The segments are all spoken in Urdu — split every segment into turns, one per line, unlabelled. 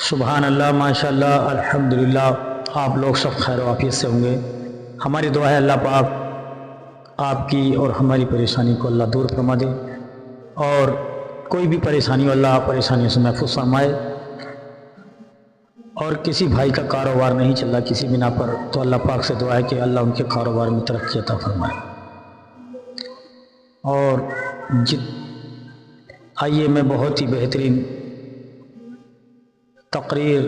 سبحان اللہ، ماشاء اللہ، الحمدللہ۔ آپ لوگ سب خیر و عافیت سے ہوں گے۔ ہماری دعا ہے اللہ پاک آپ کی اور ہماری پریشانی کو اللہ دور فرما دے، اور کوئی بھی پریشانی ہو اللہ پریشانیوں سے محفوظ فرمائے۔ اور کسی بھائی کا کاروبار نہیں چل رہا کسی بنا پر، تو اللہ پاک سے دعا ہے کہ اللہ ان کے کاروبار میں ترقی عطا فرمائے۔ اور آئیے میں بہت ہی بہترین تقریر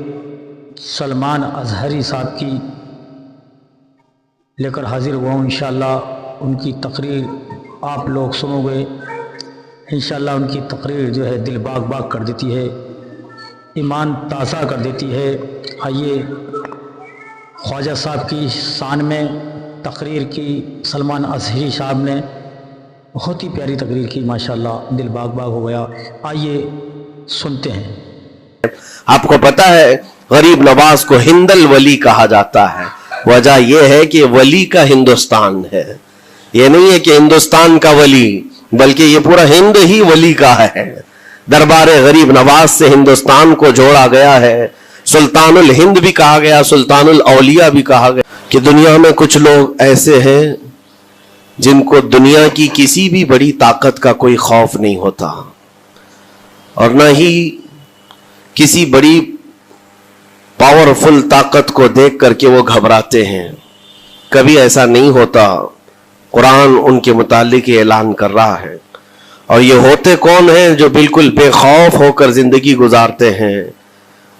سلمان اظہری صاحب کی لے کر حاضر ہوا ہوں۔ انشاءاللہ ان کی تقریر آپ لوگ سنو گے، انشاءاللہ ان کی تقریر جو ہے دل باغ باغ کر دیتی ہے، ایمان تازہ کر دیتی ہے۔ آئیے خواجہ صاحب کی شان میں تقریر کی سلمان اظہری صاحب نے بہت ہی پیاری تقریر کی، ماشاءاللہ دل باغ باغ ہو گیا۔ آئیے سنتے ہیں۔
آپ کو پتہ ہے غریب نواز کو ہند الولی کہا جاتا ہے، وجہ یہ ہے کہ ولی کا ہندوستان ہے۔ یہ نہیں ہے کہ ہندوستان کا ولی، بلکہ یہ پورا ہند ہی ولی کا ہے۔ دربار غریب نواز سے ہندوستان کو جوڑا گیا ہے۔ سلطان الہند بھی کہا گیا، سلطان الاولیاء بھی کہا گیا، کہ دنیا میں کچھ لوگ ایسے ہیں جن کو دنیا کی کسی بھی بڑی طاقت کا کوئی خوف نہیں ہوتا، اور نہ ہی کسی بڑی پاورفل طاقت کو دیکھ کر کے وہ گھبراتے ہیں۔ کبھی ایسا نہیں ہوتا۔ قرآن ان کے متعلق اعلان کر رہا ہے۔ اور یہ ہوتے کون ہیں جو بالکل بے خوف ہو کر زندگی گزارتے ہیں؟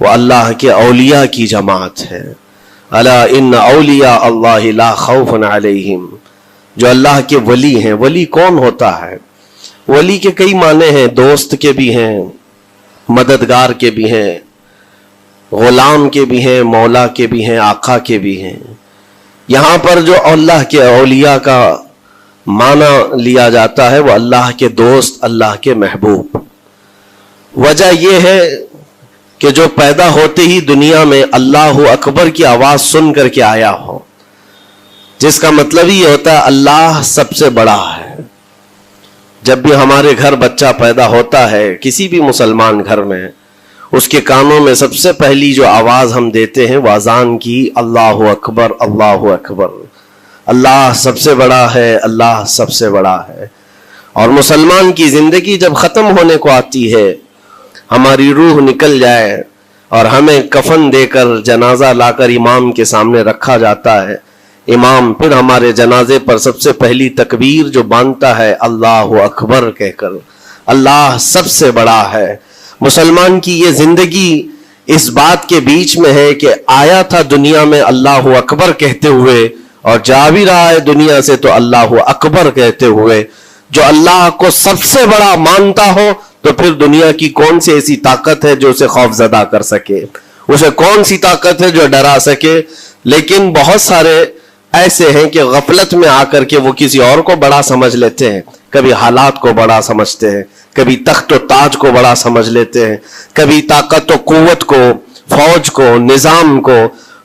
وہ اللہ کے اولیاء کی جماعت ہے۔ الا ان اولیاء اللہ لا خوف علیہم، جو اللہ کے ولی ہیں۔ ولی کون ہوتا ہے؟ ولی کے کئی معنی ہیں، دوست کے بھی ہیں، مددگار کے بھی ہیں، غلام کے بھی ہیں، مولا کے بھی ہیں، آقا کے بھی ہیں۔ یہاں پر جو اللہ کے اولیاء کا معنی لیا جاتا ہے وہ اللہ کے دوست، اللہ کے محبوب۔ وجہ یہ ہے کہ جو پیدا ہوتے ہی دنیا میں اللہ اکبر کی آواز سن کر کے آیا ہو، جس کا مطلب یہ ہوتا ہے اللہ سب سے بڑا ہے۔ جب بھی ہمارے گھر بچہ پیدا ہوتا ہے، کسی بھی مسلمان گھر میں، اس کے کانوں میں سب سے پہلی جو آواز ہم دیتے ہیں وہ اذان کی، اللہ اکبر، اللہ اکبر، اللہ سب سے بڑا ہے، اللہ سب سے بڑا ہے۔ اور مسلمان کی زندگی جب ختم ہونے کو آتی ہے، ہماری روح نکل جائے اور ہمیں کفن دے کر جنازہ لا کر امام کے سامنے رکھا جاتا ہے، امام پھر ہمارے جنازے پر سب سے پہلی تکبیر جو باندھتا ہے اللہ اکبر کہہ کر، اللہ سب سے بڑا ہے۔ مسلمان کی یہ زندگی اس بات کے بیچ میں ہے کہ آیا تھا دنیا میں اللہ اکبر کہتے ہوئے، اور جا بھی رہا ہے دنیا سے تو اللہ اکبر کہتے ہوئے۔ جو اللہ کو سب سے بڑا مانتا ہو تو پھر دنیا کی کون سی ایسی طاقت ہے جو اسے خوف زدہ کر سکے؟ اسے کون سی طاقت ہے جو ڈرا سکے؟ لیکن بہت سارے ایسے ہیں کہ غفلت میں آ کر کے وہ کسی اور کو بڑا سمجھ لیتے ہیں۔ کبھی حالات کو بڑا سمجھتے ہیں، کبھی تخت و تاج کو بڑا سمجھ لیتے ہیں، کبھی طاقت و قوت کو، فوج کو، نظام کو،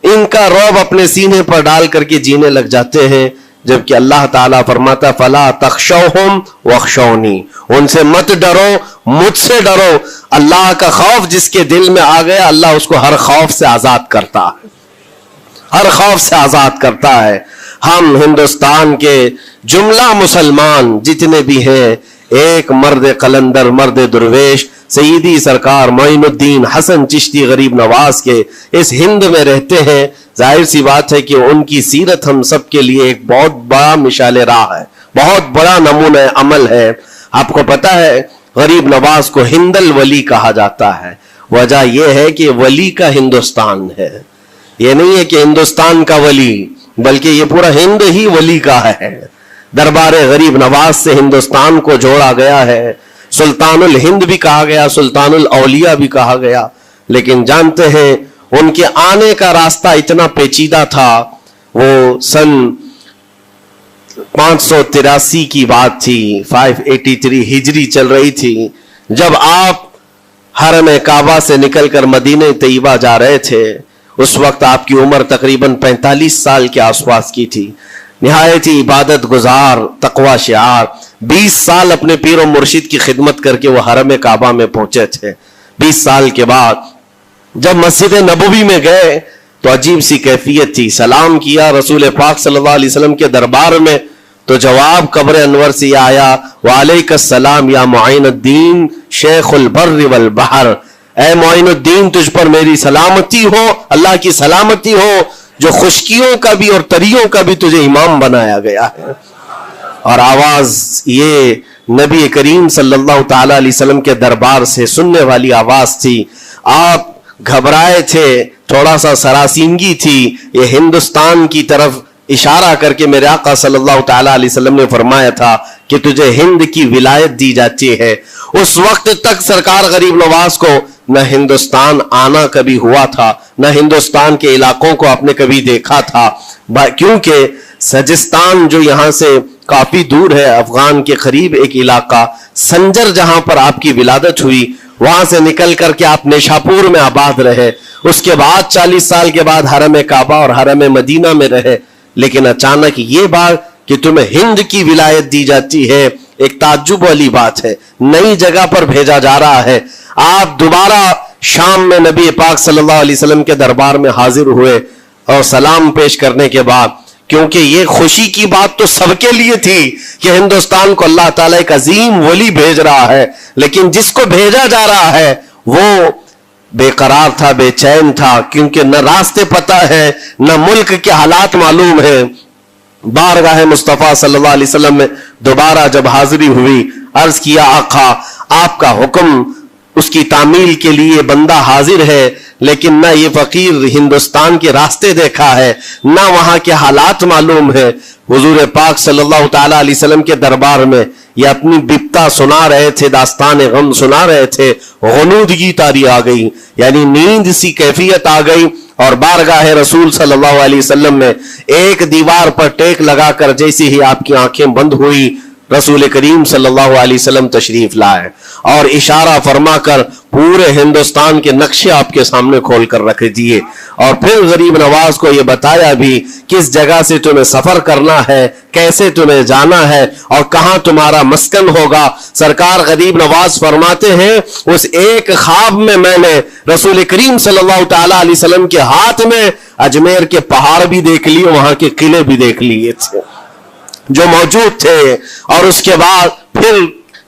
ان کا رعب اپنے سینے پر ڈال کر کے جینے لگ جاتے ہیں، جبکہ اللہ تعالیٰ فرماتا فلا تخشوہم واخشونی، ان سے مت ڈرو، مجھ سے ڈرو۔ اللہ کا خوف جس کے دل میں آ گیا، اللہ اس کو ہر خوف سے آزاد کرتا ہے، ہر خوف سے آزاد کرتا ہے۔ ہم ہندوستان کے جملہ مسلمان جتنے بھی ہیں، ایک مرد قلندر، مرد درویش، سیدی سرکار معین الدین حسن چشتی غریب نواز کے اس ہند میں رہتے ہیں۔ ظاہر سی بات ہے کہ ان کی سیرت ہم سب کے لیے ایک بہت بڑا مشعل راہ ہے، بہت بڑا نمونہ عمل ہے۔ آپ کو پتہ ہے غریب نواز کو ہند الولی کہا جاتا ہے، وجہ یہ ہے کہ ولی کا ہندوستان ہے۔ یہ نہیں ہے کہ ہندوستان کا ولی، بلکہ یہ پورا ہند ہی ولی کا ہے۔ دربار غریب نواز سے ہندوستان کو جوڑا گیا ہے۔ سلطان الہند بھی کہا گیا، سلطان الاولیاء بھی کہا گیا، لیکن جانتے ہیں ان کے آنے کا راستہ اتنا پیچیدہ تھا۔ وہ سن 583 کی بات تھی، 583 ہجری چل رہی تھی، جب آپ حرم کعبہ سے نکل کر مدینہ طیبہ جا رہے تھے۔ اس وقت آپ کی عمر تقریباً 45 سال کے آس پاس کی تھی۔ نہایت ہی عبادت گزار، تقوی شعار، 20 سال اپنے پیر و مرشد کی خدمت کر کے وہ حرم کعبہ میں پہنچے تھے۔ 20 سال کے بعد جب مسجد نبوی میں گئے تو عجیب سی کیفیت تھی. سلام کیا رسول پاک صلی اللہ علیہ وسلم کے دربار میں تو جواب قبر انور سے یہ آیا وعلیک السلام یا معین الدین شیخ البر والبحر. اے معین الدین تجھ پر میری سلامتی ہو, اللہ کی سلامتی ہو جو خشکیوں کا بھی اور تریوں کا بھی تجھے امام بنایا گیا ہے. اور آواز یہ نبی کریم صلی اللہ تعالی علیہ وسلم کے دربار سے سننے والی آواز تھی. آپ گھبرائے تھے, تھوڑا سا سراسیمگی تھی. یہ ہندوستان کی طرف اشارہ کر کے میرے آقا صلی اللہ تعالی علیہ وسلم نے فرمایا تھا کہ تجھے ہند کی ولایت دی جاتی ہے. اس وقت تک سرکار غریب نواز کو نہ ہندوستان آنا کبھی ہوا تھا, نہ ہندوستان کے علاقوں کو آپ نے کبھی دیکھا تھا, کیونکہ سجستان جو یہاں سے کافی دور ہے, افغان کے قریب ایک علاقہ سنجر جہاں پر آپ کی ولادت ہوئی, وہاں سے نکل کر کے آپ نیشاپور میں آباد رہے. اس کے بعد 40 سال کے بعد حرم کعبہ اور حرم مدینہ میں رہے. لیکن اچانک یہ بات کہ تمہیں ہند کی ولایت دی جاتی ہے ایک تعجب والی بات ہے. نئی جگہ پر بھیجا جا رہا ہے. آپ دوبارہ شام میں نبی پاک صلی اللہ علیہ وسلم کے دربار میں حاضر ہوئے اور سلام پیش کرنے کے بعد, کیونکہ یہ خوشی کی بات تو سب کے لیے تھی کہ ہندوستان کو اللہ تعالیٰ ایک عظیم ولی بھیج رہا ہے, لیکن جس کو بھیجا جا رہا ہے وہ بے قرار تھا, بے چین تھا, کیونکہ نہ راستے پتہ ہے نہ ملک کے حالات معلوم ہیں. بارگاہ مصطفیٰ صلی اللہ علیہ وسلم میں دوبارہ جب حاضری ہوئی, عرض کیا آقا آپ کا حکم, اس کی تعمیل کے لیے بندہ حاضر ہے, لیکن نہ یہ فقیر ہندوستان کے راستے دیکھا ہے نہ وہاں کے حالات معلوم ہے. حضور پاک صلی اللہ تعالی علیہ وسلم کے دربار میں یہ اپنی بپتا سنا رہے تھے, داستان غم سنا رہے تھے. غنودگی طاری آ گئی, یعنی نیند سی کیفیت آ گئی, اور بارگاہ رسول صلی اللہ علیہ وسلم میں ایک دیوار پر ٹیک لگا کر جیسی ہی آپ کی آنکھیں بند ہوئی, رسول کریم صلی اللہ علیہ وسلم تشریف لائے اور اشارہ فرما کر پورے ہندوستان کے نقشے آپ کے سامنے کھول کر رکھ دیے, اور پھر غریب نواز کو یہ بتایا بھی کس جگہ سے تمہیں سفر کرنا ہے, کیسے تمہیں جانا ہے اور کہاں تمہارا مسکن ہوگا. سرکار غریب نواز فرماتے ہیں اس ایک خواب میں میں نے رسول کریم صلی اللہ تعالی علیہ وسلم کے ہاتھ میں اجمیر کے پہاڑ بھی دیکھ لیے, وہاں کے قلعے بھی دیکھ لیے تھے جو موجود تھے. اور اس کے بعد پھر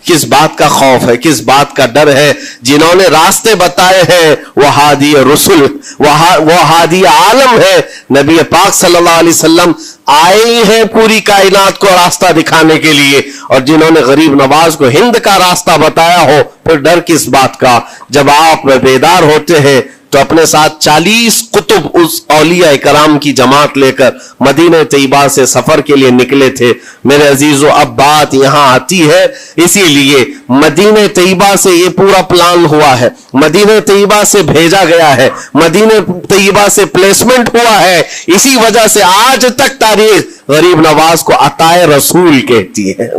کس بات کا خوف ہے, کس بات کا ڈر ہے, جنہوں نے راستے بتائے ہیں وہ ہادی رسول, وہ ہادی عالم ہے. نبی پاک صلی اللہ علیہ وسلم آئے ہیں پوری کائنات کو راستہ دکھانے کے لیے, اور جنہوں نے غریب نواز کو ہند کا راستہ بتایا ہو پھر ڈر کس بات کا. جب آپ بیدار ہوتے ہیں تو اپنے ساتھ 40 قطب اس اولیاء کرام کی جماعت لے کر مدینہ طیبہ سے سفر کے لیے نکلے تھے. میرے عزیزو اب بات یہاں آتی ہے, اسی لیے مدینہ طیبہ سے یہ پورا پلان ہوا ہے, مدینہ طیبہ سے بھیجا گیا ہے, مدینہ طیبہ سے پلیسمنٹ ہوا ہے. اسی وجہ سے آج تک تاریخ غریب نواز کو عطائے رسول کہتی ہے.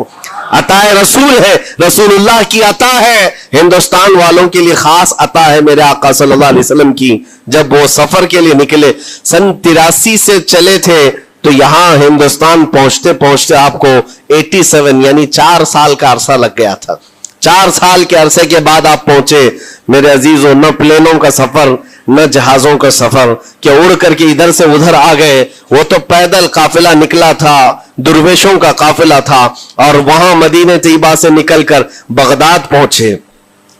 عطائے رسول ہے, رسول اللہ کی عطا ہے, ہندوستان والوں کے لیے خاص عطا ہے میرے آقا صلی اللہ علیہ وسلم کی. جب وہ سفر کے لیے نکلے سن 83 سے چلے تھے تو یہاں ہندوستان پہنچتے پہنچتے آپ کو 87 یعنی 4 سال کا عرصہ لگ گیا تھا. 4 سال کے عرصے کے بعد آپ پہنچے میرے عزیزوں. نہ پلینوں کا سفر نہ جہازوں کا سفر کہ اڑ کر کے ادھر سے ادھر آ گئے, وہ تو پیدل قافلہ نکلا تھا, درویشوں کا قافلہ تھا, اور وہاں مدینہ طیبہ سے نکل کر بغداد پہنچے.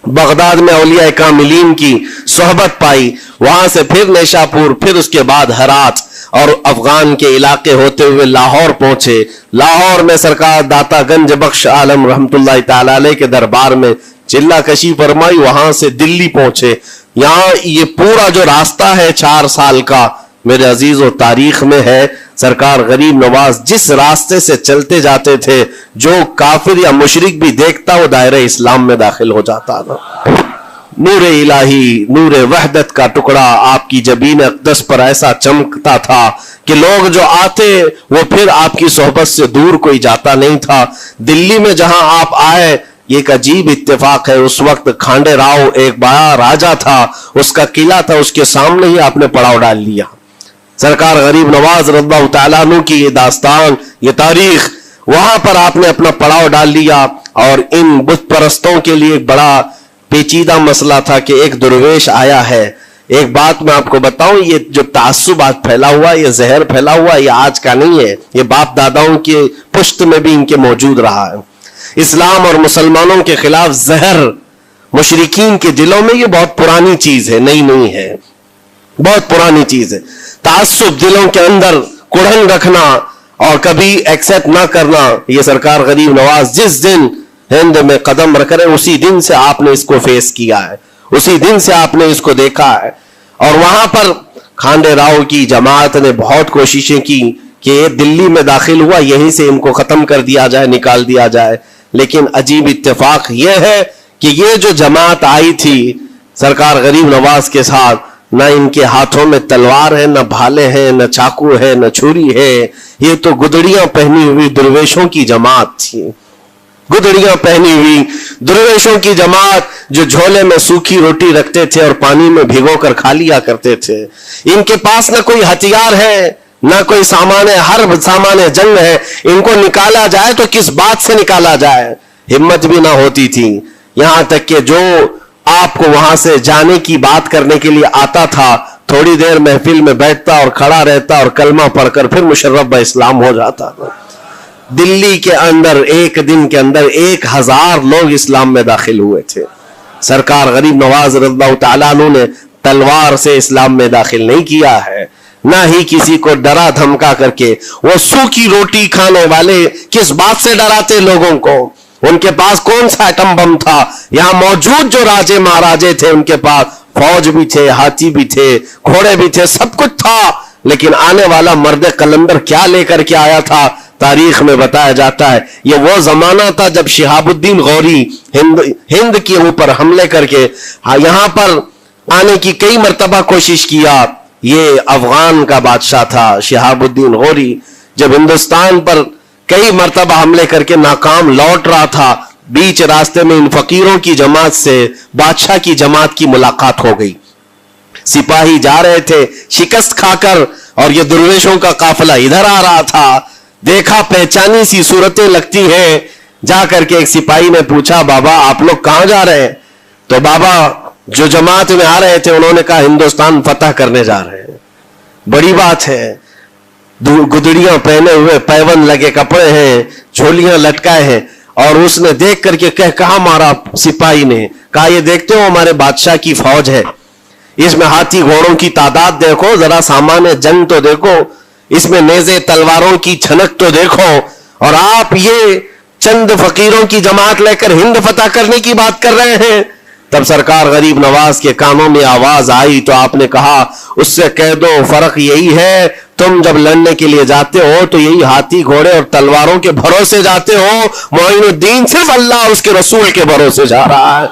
بغداد میں اولیاء کاملین کی صحبت پائی, وہاں سے پھر نیشاپور, پھر اس کے بعد ہرات, اور افغان کے علاقے ہوتے ہوئے لاہور پہنچے. لاہور میں سرکار داتا گنج بخش عالم رحمت اللہ تعالی علیہ کے دربار میں چلہ کشی فرمائی, وہاں سے دلی پہنچے. یہاں یہ پورا جو راستہ ہے 4 سال کا میرے عزیز و تاریخ میں ہے. سرکار غریب نواز جس راستے سے چلتے جاتے تھے جو کافر یا مشرک بھی دیکھتا وہ دائرہ اسلام میں داخل ہو جاتا تھا. نور الہی, نور وحدت کا ٹکڑا آپ کی جبین اقدس پر ایسا چمکتا تھا کہ لوگ جو آتے وہ پھر آپ کی صحبت سے دور کوئی جاتا نہیں تھا. دلی میں جہاں آپ آئے یہ ایک عجیب اتفاق ہے, اس وقت کھانڈے راؤ ایک بڑا راجہ تھا, اس کا قلعہ تھا, اس کے سامنے ہی آپ نے پڑاؤ ڈال لیا. سرکار غریب نواز رضی اللہ تعالیٰ عنہ کی یہ داستان, یہ تاریخ, وہاں پر آپ نے اپنا پڑاؤ ڈال لیا. اور ان بت پرستوں کے لیے ایک بڑا پیچیدہ مسئلہ تھا کہ ایک درویش آیا ہے, ایک بات میں آپ کو بتاؤں, یہ جو تعصب آج پھیلا ہوا, یہ زہر پھیلا ہوا, یہ آج کا نہیں ہے, یہ باپ داداؤں کے پشت میں بھی ان کے موجود رہا ہے. اسلام اور مسلمانوں کے خلاف زہر مشرکین کے دلوں میں یہ بہت پرانی چیز ہے, نئی نہیں ہے, بہت پرانی چیز ہے. تعصب دلوں کے اندر کڑھن رکھنا اور کبھی ایکسپٹ نہ کرنا, یہ سرکار غریب نواز جس دن ہند میں قدم رکھ رہے اسی دن سے آپ نے اس کو فیس کیا ہے, اسی دن سے آپ نے اس کو دیکھا ہے. اور وہاں پر کھانڈے راؤ کی جماعت نے بہت کوششیں کی کہ یہ دلی میں داخل ہوا, یہیں سے ان کو ختم کر دیا جائے, نکال دیا جائے. لیکن عجیب اتفاق یہ ہے کہ یہ جو جماعت آئی تھی سرکار غریب نواز کے ساتھ, نہ ان کے ہاتھوں میں تلوار ہے, نہ بھالے ہیں, نہ چاقو ہے, نہ چھری ہے. یہ تو گدڑیاں پہنی ہوئی درویشوں کی جماعت تھی, گدڑیاں پہنی ہوئی درویشوں کی جماعت جو جھولے میں سوکھی روٹی رکھتے تھے اور پانی میں بھگو کر کھا لیا کرتے تھے. ان کے پاس نہ کوئی ہتھیار ہے, نہ کوئی سامان ہے, ہر سامان جنگ ہے. ان کو نکالا جائے تو کس بات سے نکالا جائے, ہمت بھی نہ ہوتی تھی. یہاں تک کہ جو آپ کو وہاں سے جانے کی بات کرنے کے لیے آتا تھا, تھوڑی دیر محفل میں بیٹھتا اور کھڑا رہتا اور کلمہ پڑھ کر پھر مشرف اسلام ہو جاتا. دلی کے اندر ایک دن کے اندر 1000 لوگ اسلام میں داخل ہوئے تھے. سرکار غریب نواز رضی اللہ تعالیٰ عنہ نے تلوار سے اسلام میں داخل نہیں کیا ہے, نہ ہی کسی کو ڈرا دھمکا کر کے. وہ سوکھی روٹی کھانے والے کس بات سے ڈراتے لوگوں کو؟ ان کے پاس کون سا ایٹم بم تھا؟ یہاں موجود جو راجے مہاراجے تھے ان کے پاس فوج بھی تھے, ہاتھی بھی تھے, گھوڑے بھی تھے, سب کچھ تھا. لیکن آنے والا مرد قلندر کیا لے کر کے آیا تھا تاریخ میں بتایا جاتا ہے. یہ وہ زمانہ تھا جب شہاب الدین غوری ہند کے اوپر حملے کر کے یہاں پر آنے کی کئی مرتبہ کوشش کیا. یہ افغان کا بادشاہ تھا شہاب الدین غوری, جب ہندوستان پر کئی مرتبہ حملے کر کے ناکام لوٹ رہا تھا, بیچ راستے میں ان فقیروں کی جماعت سے بادشاہ کی جماعت کی ملاقات ہو گئی. سپاہی جا رہے تھے شکست کھا کر اور یہ درویشوں کا قافلہ ادھر آ رہا تھا. دیکھا پہچانی سی صورتیں لگتی ہیں. جا کر کے ایک سپاہی نے پوچھا, بابا آپ لوگ کہاں جا رہے ہیں؟ تو بابا جو جماعت میں آ رہے تھے انہوں نے کہا ہندوستان فتح کرنے جا رہے ہیں. بڑی بات ہے, گدڑیاں پہنے ہوئے, پیون لگے کپڑے ہیں, جھولیاں لٹکائے ہیں. اور اس نے دیکھ کر کے کہا مارا سپاہی نے, کہا یہ دیکھتے ہو ہمارے بادشاہ کی فوج ہے, اس میں ہاتھی گھوڑوں کی تعداد دیکھو, ذرا سامان جنگ تو دیکھو, اس میں نیزے تلواروں کی چھنک تو دیکھو, اور آپ یہ چند فقیروں کی جماعت لے کر ہند فتح کرنے کی بات کر رہے ہیں. تب سرکار غریب نواز کے کانوں میں آواز آئی تو آپ نے کہا, اس سے کہہ دو فرق یہی ہے, تم جب لڑنے کے لیے جاتے ہو تو یہی ہاتھی گھوڑے اور تلواروں کے بھروسے جاتے ہو, معین الدین صرف اللہ اور اس کے رسول کے بھروسے جا رہا ہے.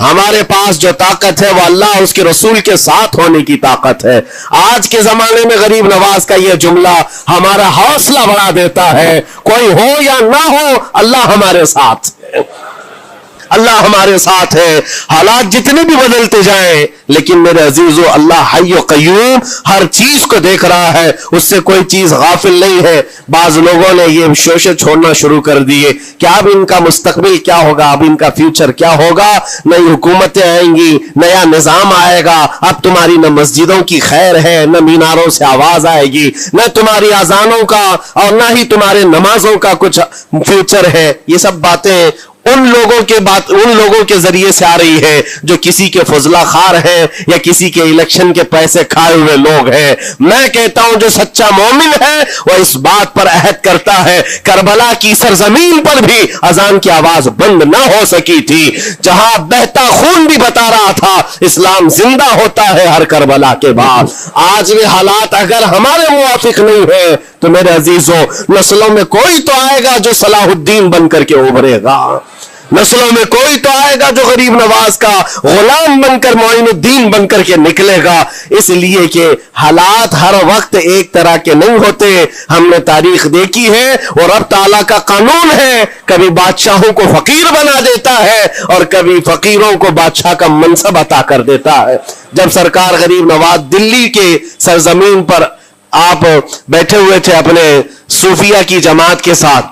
ہمارے پاس جو طاقت ہے وہ اللہ اور اس کے رسول کے ساتھ ہونے کی طاقت ہے. آج کے زمانے میں غریب نواز کا یہ جملہ ہمارا حوصلہ بڑھا دیتا ہے. کوئی ہو یا نہ ہو, اللہ ہمارے ساتھ ہے, اللہ ہمارے ساتھ ہے. حالات جتنے بھی بدلتے جائیں لیکن میرے عزیزو اللہ حی و قیوم ہر چیز کو دیکھ رہا ہے, اس سے کوئی چیز غافل نہیں ہے. بعض لوگوں نے یہ شوشے چھوڑنا شروع کر دیے کہ اب ان کا مستقبل کیا ہوگا, اب ان کا فیوچر کیا ہوگا, نئی حکومتیں آئیں گی, نیا نظام آئے گا, اب تمہاری نہ مسجدوں کی خیر ہے, نہ میناروں سے آواز آئے گی, نہ تمہاری اذانوں کا اور نہ ہی تمہارے نمازوں کا کچھ فیوچر ہے. یہ سب باتیں ان لوگوں کے ذریعے سے آ رہی ہے جو کسی کے فضلہ خار ہیں یا کسی کے الیکشن کے پیسے کھائے ہوئے لوگ ہیں. میں کہتا ہوں جو سچا مومن ہے وہ اس بات پر عہد کرتا ہے, کربلا کی سرزمین پر بھی اذان کی آواز بند نہ ہو سکی تھی, جہاں بہتا خون بھی بتا رہا تھا اسلام زندہ ہوتا ہے ہر کربلا کے بعد. آج یہ حالات اگر ہمارے موافق نہیں ہے تو میرے عزیزوں نسلوں میں کوئی تو آئے گا جو صلاح الدین بن کر کے ابھرے گا, نسلوں میں کوئی تو آئے گا جو غریب نواز کا غلام بن کر معین الدین بن کر کے نکلے گا. اس لیے کہ حالات ہر وقت ایک طرح کے نہیں ہوتے. ہم نے تاریخ دیکھی ہے اور رب تعالیٰ کا قانون ہے, کبھی بادشاہوں کو فقیر بنا دیتا ہے اور کبھی فقیروں کو بادشاہ کا منصب عطا کر دیتا ہے. جب سرکار غریب نواز دلی کے سرزمین پر آپ بیٹھے ہوئے تھے اپنے صوفیہ کی جماعت کے ساتھ,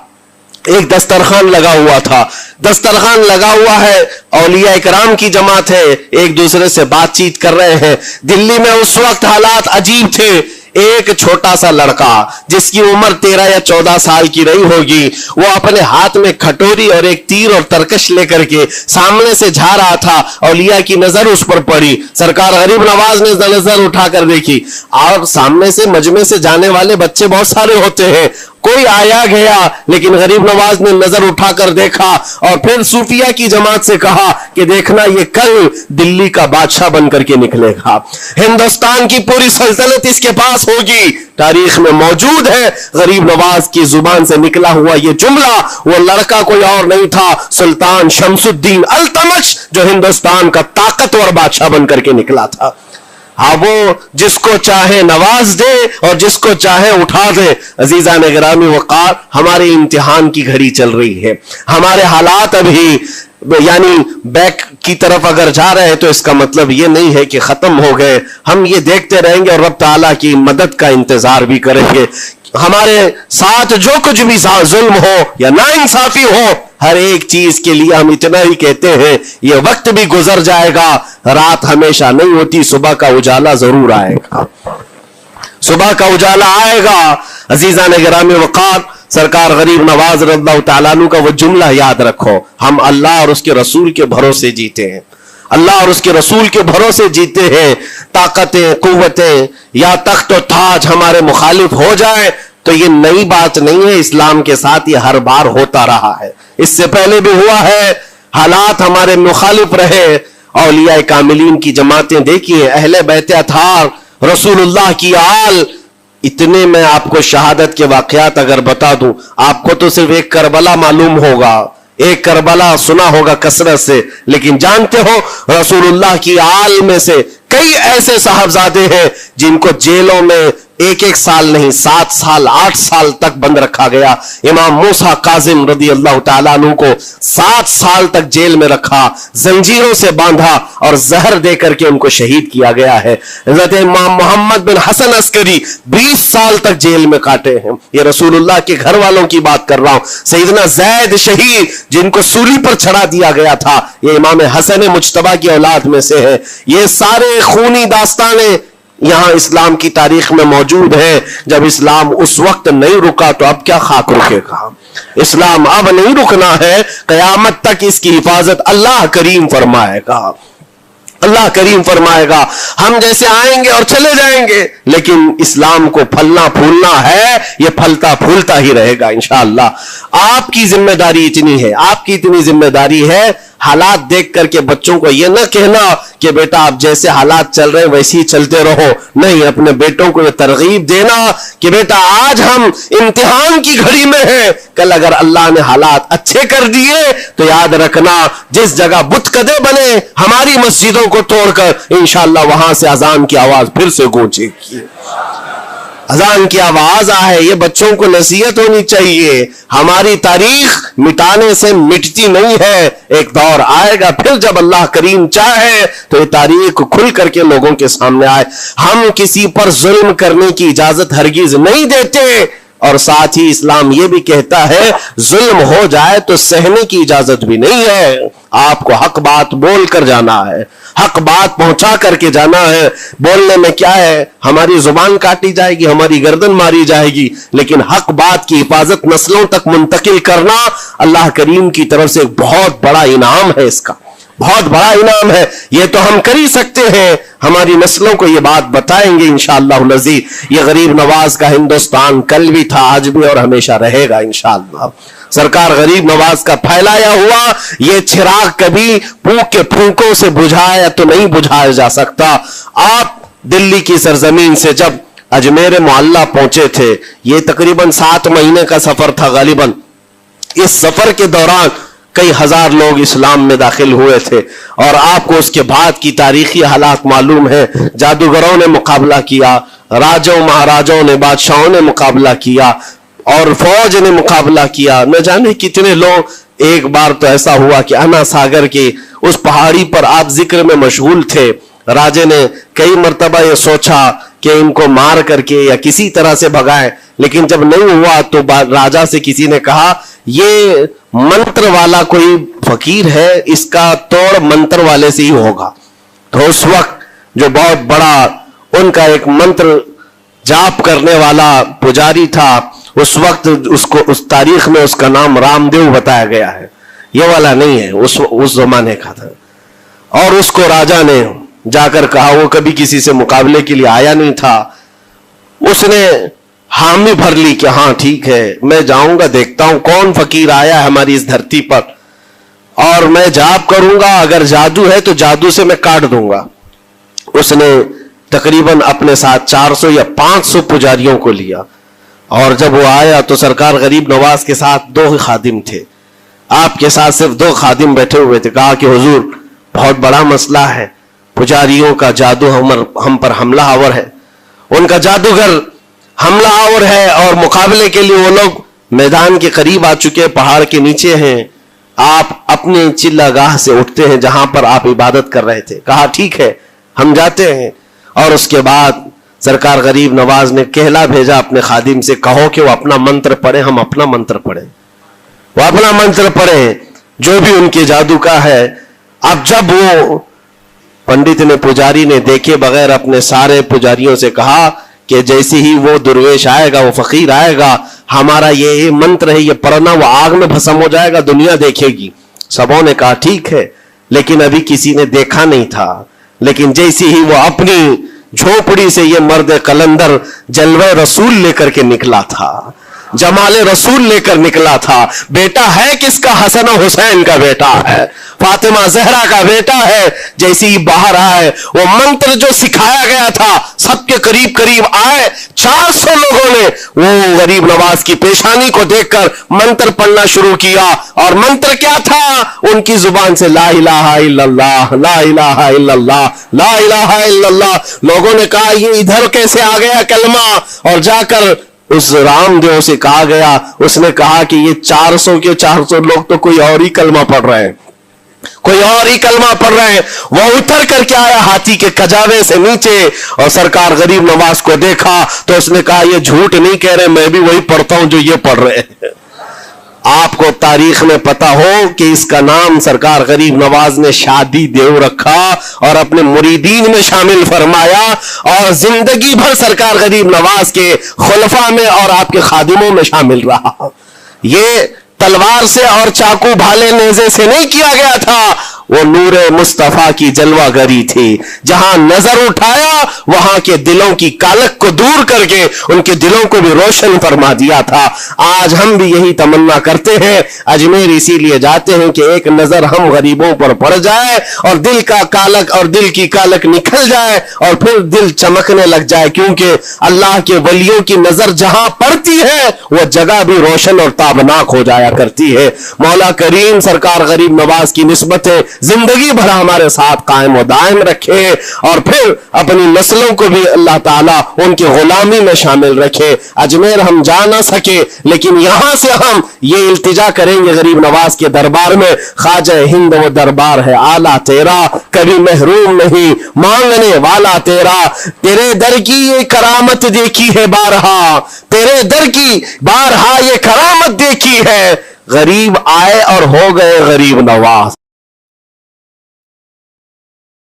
ایک دسترخوان لگا ہوا تھا، دسترخوان لگا ہوا ہے، اولیاء اکرام کی جماعت ہے، ایک دوسرے سے بات چیت کر رہے ہیں۔ دلی میں اس وقت حالات عجیب تھے، ایک چھوٹا سا لڑکا جس کی عمر 13 یا 14 سال کی رہی ہوگی، وہ اپنے ہاتھ میں کھٹوری اور ایک تیر اور ترکش لے کر کے سامنے سے جا رہا تھا۔ اولیاء کی نظر اس پر پڑی، سرکار غریب نواز نے نظر اٹھا کر دیکھی، اور سامنے سے مجمع سے جانے والے بچے بہت سارے ہوتے ہیں، کوئی آیا گیا، لیکن غریب نواز نے نظر اٹھا کر دیکھا اور پھر صوفیہ کی جماعت سے کہا کہ دیکھنا یہ کل دلی کا بادشاہ بن کر کے نکلے گا، ہندوستان کی پوری سلطنت اس کے پاس ہوگی۔ تاریخ میں موجود ہے غریب نواز کی زبان سے نکلا ہوا یہ جملہ، وہ لڑکا کوئی اور نہیں تھا، سلطان شمس الدین التمش، جو ہندوستان کا طاقتور بادشاہ بن کر کے نکلا تھا۔ ہاں، وہ جس کو چاہے نواز دے اور جس کو چاہے اٹھا دے۔ عزیزان گرامی وقار، ہمارے امتحان کی گھڑی چل رہی ہے، ہمارے حالات ابھی یعنی بیک کی طرف اگر جا رہے ہیں تو اس کا مطلب یہ نہیں ہے کہ ختم ہو گئے، ہم یہ دیکھتے رہیں گے اور رب تعالیٰ کی مدد کا انتظار بھی کریں گے۔ ہمارے ساتھ جو کچھ بھی ظلم ہو یا ناانصافی ہو، ہر ایک چیز کے لیے ہم اتنا ہی کہتے ہیں یہ وقت بھی گزر جائے گا، رات ہمیشہ نہیں ہوتی، صبح کا اجالا ضرور آئے گا، صبح کا اجالا آئے گا۔ عزیزان گرامی وقار، سرکار غریب نواز رضی اللہ تعالیٰ عنہ کا وہ جملہ یاد رکھو، ہم اللہ اور اس کے رسول کے بھروسے جیتے ہیں، اللہ اور اس کے رسول کے بھروسے جیتے ہیں۔ طاقتیں، قوتیں یا تخت و تاج ہمارے مخالف ہو جائے تو یہ نئی بات نہیں ہے، اسلام کے ساتھ یہ ہر بار ہوتا رہا ہے، اس سے پہلے بھی ہوا ہے، حالات ہمارے مخالف رہے۔ اولیاء کاملین کی جماعتیں دیکھیے، اہل بیت اطہار، رسول اللہ کی آل، اتنے میں آپ کو شہادت کے واقعات اگر بتا دوں، آپ کو تو صرف ایک کربلا معلوم ہوگا، ایک کربلا سنا ہوگا کثرت سے، لیکن جانتے ہو رسول اللہ کی آل میں سے کئی ایسے صاحبزادے ہیں جن کو جیلوں میں ایک سال نہیں 7 سال 8 سال تک بند رکھا گیا۔ امام موسیٰ کاظم رضی اللہ تعالیٰ عنہ کو 7 سال تک جیل میں رکھا، زنجیروں سے باندھا اور زہر دے کر کے ان کو شہید کیا گیا ہے۔ حضرت امام محمد بن حسن عسکری 20 سال تک جیل میں کاٹے ہیں۔ یہ رسول اللہ کے گھر والوں کی بات کر رہا ہوں۔ سیدنا زید شہید جن کو سولی پر چڑھا دیا گیا تھا، یہ امام حسن مجتبی کی اولاد میں سے ہے۔ یہ سارے خونی داستانیں یہاں اسلام کی تاریخ میں موجود ہے۔ جب اسلام اس وقت نہیں رکا تو اب کیا خاک رکے گا؟ اسلام اب نہیں رکنا ہے، قیامت تک اس کی حفاظت اللہ کریم فرمائے گا، اللہ کریم فرمائے گا۔ ہم جیسے آئیں گے اور چلے جائیں گے، لیکن اسلام کو پھلنا پھولنا ہے، یہ پھلتا پھولتا ہی رہے گا انشاءاللہ۔ آپ کی ذمہ داری اتنی ہے، آپ کی اتنی ذمہ داری ہے، حالات دیکھ کر کے بچوں کو یہ نہ کہنا کہ بیٹا آپ جیسے حالات چل رہے ہیں ویسے ہی چلتے رہو، نہیں، اپنے بیٹوں کو یہ ترغیب دینا کہ بیٹا آج ہم امتحان کی گھڑی میں ہیں، کل اگر اللہ نے حالات اچھے کر دیے تو یاد رکھنا جس جگہ بت کدے بنے ہماری مسجدوں کو توڑ کر انشاءاللہ وہاں سے اذان کی آواز پھر سے گونجے گی، اذان کی آواز آئے۔ یہ بچوں کو نصیحت ہونی چاہیے، ہماری تاریخ مٹانے سے مٹتی نہیں ہے، ایک دور آئے گا پھر جب اللہ کریم چاہے تو یہ تاریخ کھل کر کے لوگوں کے سامنے آئے۔ ہم کسی پر ظلم کرنے کی اجازت ہرگز نہیں دیتے، اور ساتھ ہی اسلام یہ بھی کہتا ہے ظلم ہو جائے تو سہنے کی اجازت بھی نہیں ہے۔ آپ کو حق بات بول کر جانا ہے، حق بات پہنچا کر کے جانا ہے۔ بولنے میں کیا ہے، ہماری زبان کاٹی جائے گی، ہماری گردن ماری جائے گی، لیکن حق بات کی حفاظت نسلوں تک منتقل کرنا اللہ کریم کی طرف سے ایک بہت بڑا انعام ہے، اس کا بہت بڑا انعام ہے۔ یہ تو ہم کر ہی سکتے ہیں، ہماری نسلوں کو یہ بات بتائیں گے انشاءاللہ العزیز۔ یہ غریب نواز کا ہندوستان کل بھی تھا، آج بھی اور ہمیشہ رہے گا انشاءاللہ۔ سرکار غریب نواز کا پھیلایا ہوا یہ چراغ کبھی پھونک کے پھونکوں سے بجھایا تو نہیں بجھایا جا سکتا۔ آپ دلی کی سرزمین سے جب اجمیر معلیٰ پہنچے تھے، یہ تقریباً 7 مہینے کا سفر تھا غالباً۔ اس سفر کے دوران کئی ہزار لوگ اسلام میں داخل ہوئے تھے، اور آپ کو اس کے بعد کی تاریخی حالات معلوم ہے۔ جادوگروں نے مقابلہ کیا، راجوں مہاراجوں نے، بادشاہوں نے مقابلہ کیا، اور فوج نے مقابلہ کیا، نہ جانے کتنے لوگ۔ ایک بار تو ایسا ہوا کہ انا ساگر کی اس پہاڑی پر آپ ذکر میں مشغول تھے، راجے نے کئی مرتبہ یہ سوچا کہ ان کو مار کر کے یا کسی طرح سے بھگائیں. لیکن جب نہیں ہوا تو راجا سے کسی نے کہا یہ منتر والا کوئی فقیر ہے, اس کا توڑ منتر والے سے ہی ہوگا. تو اس وقت جو بہت بڑا ان کا ایک منتر جاپ کرنے والا پجاری تھا, اس وقت اس تاریخ میں اس کا نام رام دیو بتایا گیا ہے, یہ والا نہیں ہے, اس زمانے کا تھا. اور اس کو راجا نے جا کر کہا, وہ کبھی کسی سے مقابلے کے لیے آیا نہیں تھا, اس نے حامی بھر لی کہ ہاں ٹھیک ہے میں جاؤں گا, دیکھتا ہوں کون فقیر آیا ہے ہماری اس دھرتی پر, اور میں جاپ کروں گا, اگر جادو ہے تو جادو سے میں کاٹ دوں گا. اس نے تقریباً اپنے ساتھ 400 یا 500 پجاریوں کو لیا, اور جب وہ آیا تو سرکار غریب نواز کے ساتھ 2 خادم تھے, آپ کے ساتھ صرف 2 خادم بیٹھے ہوئے تھے. کہا کہ حضور بہت بڑا مسئلہ ہے, پجاریوں کا جادو ہم پر حملہ آور ہے, ان کا جادوگر حملہ آور ہے, اور مقابلے کے لیے وہ لوگ میدان کے قریب آ چکے, پہاڑ کے نیچے ہیں, آپ اپنے چلہ گاہ سے اٹھتے ہیں جہاں پر آپ عبادت کر رہے تھے. کہا ٹھیک ہے ہم جاتے ہیں. اور اس کے بعد سرکار غریب نواز نے کہلا بھیجا اپنے خادم سے, کہو کہ وہ اپنا منتر پڑھے, ہم اپنا منتر پڑھیں. وہ اپنا منتر پڑھیں جو بھی ان کے جادو کا ہے. اب جب وہ پنڈت نے, پجاری نے دیکھے بغیر اپنے سارے پجاریوں سے کہا کہ جیسے ہی وہ درویش آئے گا, وہ فقیر آئے گا, ہمارا یہ منتر ہے یہ پڑھنا, وہ آگ میں بھسم ہو جائے گا, دنیا دیکھے گی. سبوں نے کہا ٹھیک ہے, لیکن ابھی کسی نے دیکھا نہیں تھا. لیکن جیسے ہی وہ اپنی جھوپڑی سے یہ مرد قلندر جلوہ رسول لے کر کے نکلا تھا, جمال رسول لے کر نکلا تھا, بیٹا ہے کس کا؟ حسن و حسین کا بیٹا ہے, فاطمہ زہرا کا بیٹا ہے. جیسے ہی باہر آئے, وہ منتر جو سکھایا گیا تھا سب کے قریب قریب آئے. 400 لوگوں نے وہ غریب نواز کی پیشانی کو دیکھ کر منتر پڑھنا شروع کیا. اور منتر کیا تھا؟ ان کی زبان سے لا الہ الا اللہ, لا الہ الا اللہ, لا الہ الا اللہ. لوگوں نے کہا یہ ادھر کیسے آ گیا کلمہ؟ اور جا کر اس رام دیو سے کہا گیا, اس نے کہا کہ یہ 400 کے 400 لوگ تو کوئی اور ہی کلمہ پڑھ رہے ہیں, کوئی اور ہی کلمہ پڑھ رہے ہیں. وہ اتر کر کے آیا ہاتھی کے کجاوے سے نیچے, اور سرکار غریب نواز کو دیکھا تو اس نے کہا یہ جھوٹ نہیں کہہ رہے, میں بھی وہی پڑھتا ہوں جو یہ پڑھ رہے ہیں. آپ کو تاریخ میں پتا ہو کہ اس کا نام سرکار غریب نواز نے شادی دیو رکھا اور اپنے مریدین میں شامل فرمایا, اور زندگی بھر سرکار غریب نواز کے خلفاء میں اور آپ کے خادموں میں شامل رہا. یہ تلوار سے اور چاقو بھالے نیزے سے نہیں کیا گیا تھا, وہ نور مصطفیٰ کی جلوہ گری تھی. جہاں نظر اٹھایا وہاں کے دلوں کی کالک کو دور کر کے ان کے دلوں کو بھی روشن فرما دیا تھا. آج ہم بھی یہی تمنا کرتے ہیں, اجمیر اسی لیے جاتے ہیں کہ ایک نظر ہم غریبوں پر پڑ جائے اور دل کا کالک اور دل کی کالک نکل جائے اور پھر دل چمکنے لگ جائے, کیونکہ اللہ کے ولیوں کی نظر جہاں پڑتی ہے وہ جگہ بھی روشن اور تابناک ہو جایا کرتی ہے. مولا کریم سرکار غریب نواز کی نسبتیں زندگی بھر ہمارے ساتھ قائم و دائم رکھے, اور پھر اپنی نسلوں کو بھی اللہ تعالیٰ ان کی غلامی میں شامل رکھے. اجمیر ہم جا نہ سکے, لیکن یہاں سے ہم یہ التجا کریں گے غریب نواز کے دربار میں, خواجہ ہند وہ دربار ہے آلہ تیرا, کبھی محروم نہیں مانگنے والا تیرا. تیرے در کی یہ کرامت دیکھی ہے بارہا, تیرے در کی بارہا یہ کرامت دیکھی ہے, غریب آئے اور ہو گئے غریب نواز.